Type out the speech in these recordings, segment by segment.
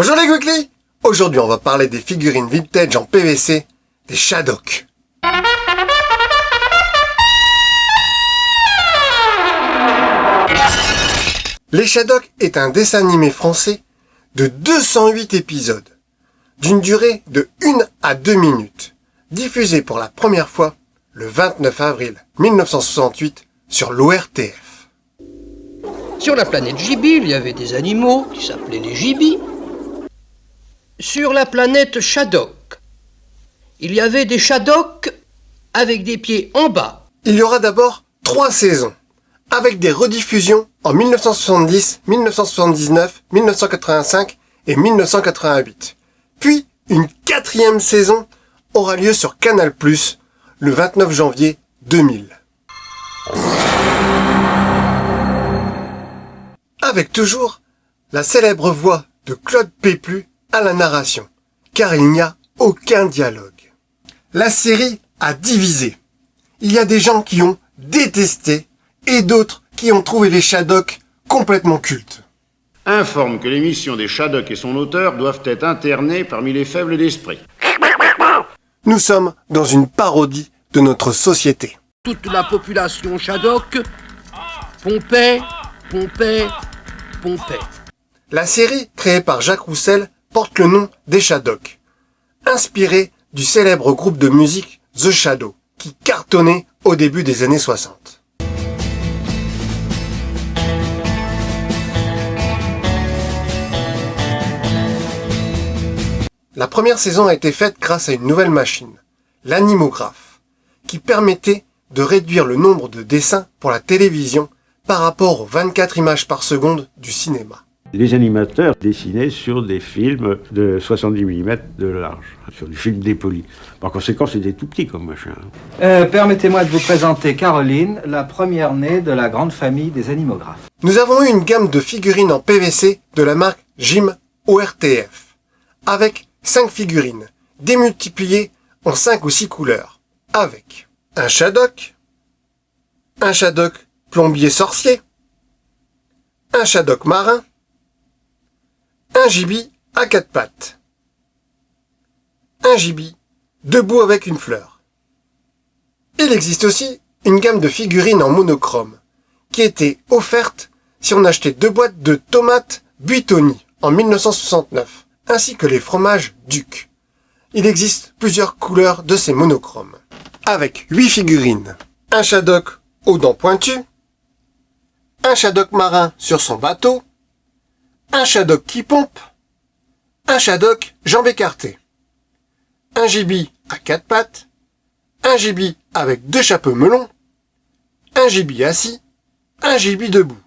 Bonjour les Weekly. Aujourd'hui on va parler des figurines vintage en PVC, des Shadok. Les Shadok est un dessin animé français de 208 épisodes, d'une durée de 1 à 2 minutes, diffusé pour la première fois le 29 avril 1968 sur l'ORTF. Sur la planète Gibi, il y avait des animaux qui s'appelaient les Gibis. Sur la planète Shadok, il y avait des Shadok avec des pieds en bas. Il y aura d'abord 3 saisons, avec des rediffusions en 1970, 1979, 1985 et 1988. Puis, une 4e saison aura lieu sur Canal+, le 29 janvier 2000. Avec toujours la célèbre voix de Claude Péplu à la narration, car il n'y a aucun dialogue. La série a divisé. Il y a des gens qui ont détesté et d'autres qui ont trouvé les Shadok complètement cultes. Informe que l'émission des Shadok et son auteur doivent être internés parmi les faibles d'esprit. Nous sommes dans une parodie de notre société. Toute la population Shadok pompait. La série, créée par Jacques Roussel, porte le nom des Shadok, inspiré du célèbre groupe de musique The Shadow, qui cartonnait au début des années 60. La première saison a été faite grâce à une nouvelle machine, l'animographe, qui permettait de réduire le nombre de dessins pour la télévision par rapport aux 24 images par seconde du cinéma. Les animateurs dessinaient sur des films de 70 mm de large, sur du film dépoli. Par conséquent, c'était tout petit comme machin. Permettez-moi de vous présenter Caroline, la première née de la grande famille des animographes. Nous avons eu une gamme de figurines en PVC de la marque Jim ORTF, avec 5 figurines, démultipliées en 5 ou 6 couleurs, avec un Shadok plombier sorcier, un Shadok marin, un Gibi à 4 pattes, un Gibi debout avec une fleur. Il existe aussi une gamme de figurines en monochrome, qui était offerte si on achetait 2 boîtes de tomates Buitoni en 1969, ainsi que les fromages Duc. Il existe plusieurs couleurs de ces monochromes, avec 8 figurines, un Shadok aux dents pointues, un Shadok marin sur son bateau, un Shadok qui pompe, un Shadok jambes écartées, un Gibi à 4 pattes, un Gibi avec 2 chapeaux melons, un Gibi assis, un Gibi debout.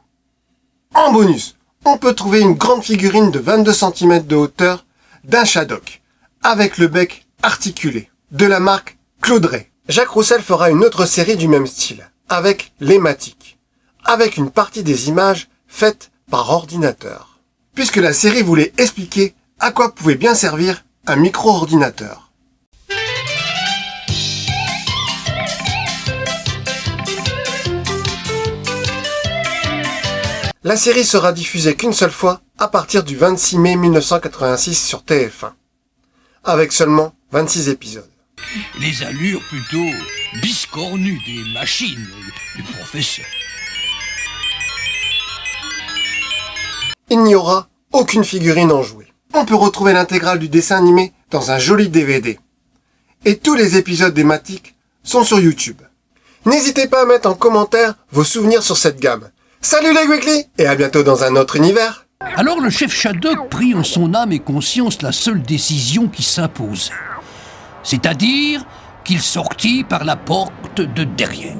En bonus, on peut trouver une grande figurine de 22 cm de hauteur d'un Shadok, avec le bec articulé, de la marque Clauderet. Jacques Roussel fera une autre série du même style, avec l'hématique, avec une partie des images faites par ordinateur, puisque la série voulait expliquer à quoi pouvait bien servir un micro-ordinateur. La série sera diffusée qu'une seule fois à partir du 26 mai 1986 sur TF1, avec seulement 26 épisodes. Les allures plutôt biscornues des machines du professeur. Il n'y aura aucune figurine en jouet. On peut retrouver l'intégrale du dessin animé dans un joli DVD. Et tous les épisodes thématiques sont sur YouTube. N'hésitez pas à mettre en commentaire vos souvenirs sur cette gamme. Salut les Weekly et à bientôt dans un autre univers. Alors le chef Shadok prit en son âme et conscience la seule décision qui s'impose. C'est-à-dire qu'il sortit par la porte de derrière.